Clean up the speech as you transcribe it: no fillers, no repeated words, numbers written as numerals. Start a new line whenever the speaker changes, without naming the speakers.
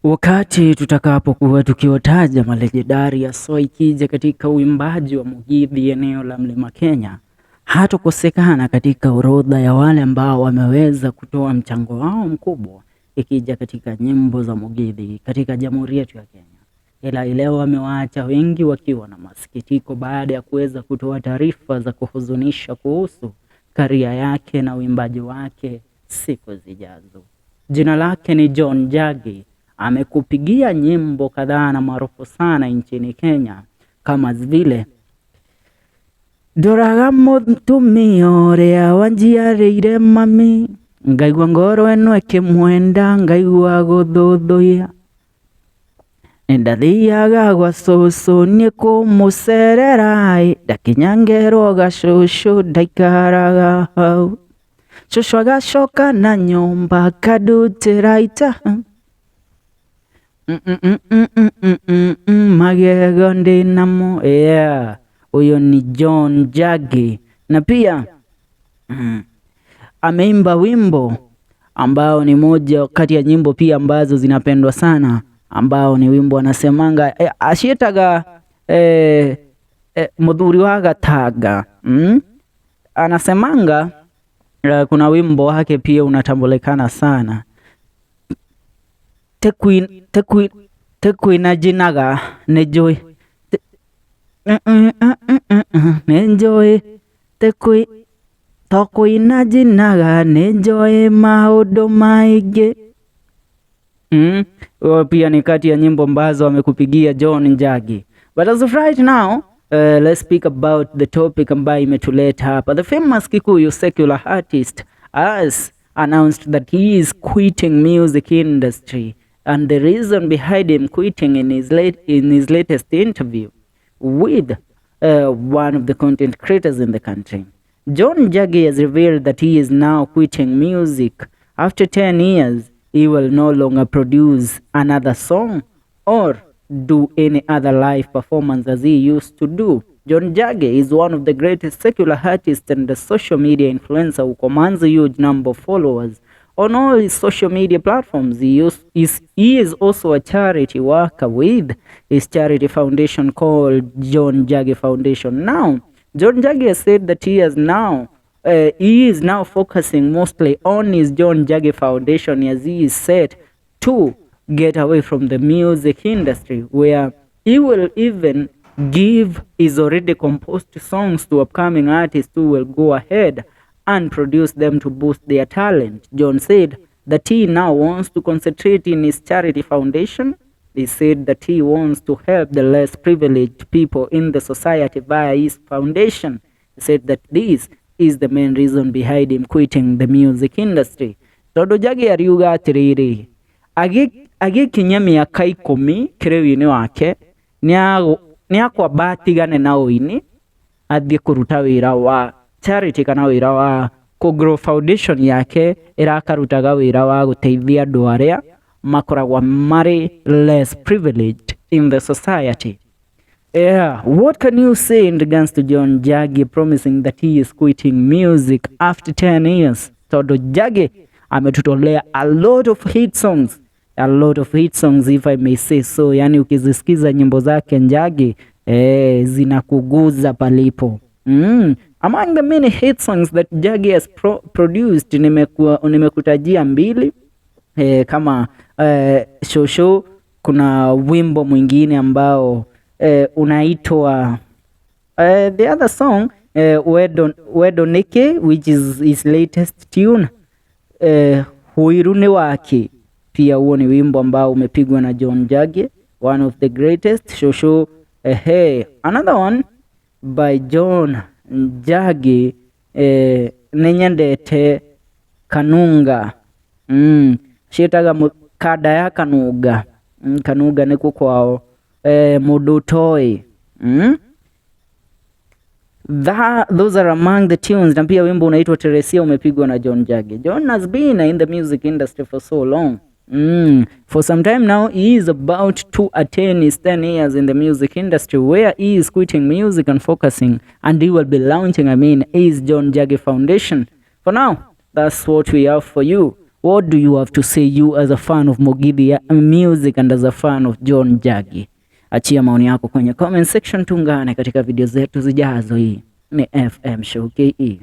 Wakati tutakapokuwa tukiwataja malejendari haswa ikija katika uimbaji wa Mugithi eneo la Mlima Kenya, hatokosekana katika orodha ya wale ambao wameweza kutoa mchango wao mkubwa ikija katika nyimbo za Mugithi katika jamhuri yetu ya Kenya. Ila leo wamewaacha wengi wakiwa na masikitiko baada ya kuweza kutoa taarifa za kuhuzunisha kuhusu karia yake na uimbaji wake siku zijazo. Jina lake ni John Njagi. Amekupigia nyimbo kadhaa na maarufu sana nchini Kenya kama vile Ndoraga mutumia uria wanjiarĩire mami, ngaigua ngoro ĩno ĩkĩmwenda, ngaigua gũthũthũia, nĩndathiaga gwa cũcũ niĩ kũmũcerera, ndakinya ngerwo gacũcũ ndaikaraga hau, cũcũ agacoka na nyũmba akandutĩra itaha, magego ndinamo. Huyo ni John Njagi. Na pia ameimba wimbo ambao ni moja kati ya nyimbo pia ambazo zinapendwa sana, ambao ni wimbo anasemanga ashietaga muthuri wa Gataga. Anasemanga kuna wimbo wake pia unatambulikana sana, Kuina jinaga nejoi nejoi Kuina jinaga nejoi maundu maingi. Pia ni kati ya nyimbo ambazo amekupigia John Njagi. But as of right now, let's speak about the topic ambayo imetuleta hapa. The famous Kikuyu secular artist has announced that he is quitting music industry, and the reason behind him quitting in his latest interview with one of the content creators in the country. John Njagi has revealed that he is now quitting music. After 10 years, he will no longer produce another song or do any other live performance as he used to do. John Njagi is one of the greatest secular artists and the social media influencer who commands a huge number of followers on all his social media platforms. He is also a charity worker with his charity foundation called John Njagi Foundation. Now, John Njagi has said that he is now focusing mostly on his John Njagi Foundation as he is set to get away from the music industry, where he will even give his already composed songs to upcoming artists who will go ahead and produce them to boost their talent. John said that he now wants to concentrate in his charity foundation. He said that he wants to help the less privileged people in the society via his foundation. He said that this is the main reason behind him quitting the music industry. Tondu Njagi ariuga atiriri, agikinya miaka 10 kĩrĩu-inĩ wake niakwamba atigane na ũini athie kuruta wĩra wa charity kana wĩra wa kugrow foundation yake irakarutaga wĩra wa guteithia andũ arĩa makoragwa mari less privileged in the society. What can you say in regards to John Njagi promising that he is quitting music after 10 years? Tondu Njagi ametutolea a lot of hit songs if I may say so. Yani ukizisikiza nyimbo zake Njagi zinakuguza palipo. Among the many hit songs that Njagi has produced, nimekutajia mbili kama Shosho. Kuna wimbo mwingine ambao unaitwa the other song Wedo Nike, which is his latest tune. Huirune wake pia huo ni wimbo ambao umepigwa na John Njagi, one of the greatest. Shosho another one by John Njagi nenyendete kanunga shitaga kada ya kanuga kanuga niko kwao mundu toy. Those are among the tunes. Na pia wimbo unaitwa Teresia umepigwa na John Njagi. John has been in the music industry for so long. For some time now, he is about to attain his 10 years in the music industry, where he is quitting music and focusing, and he will be launching his John Njagi Foundation. For now, that's what we have for you. What do you have to say, you as a fan of Mugithi music and as a fan of John Njagi? Achia maoni yako kwenye comment section, tungane katika video zetu zijazo. Hii ni FM Show KE.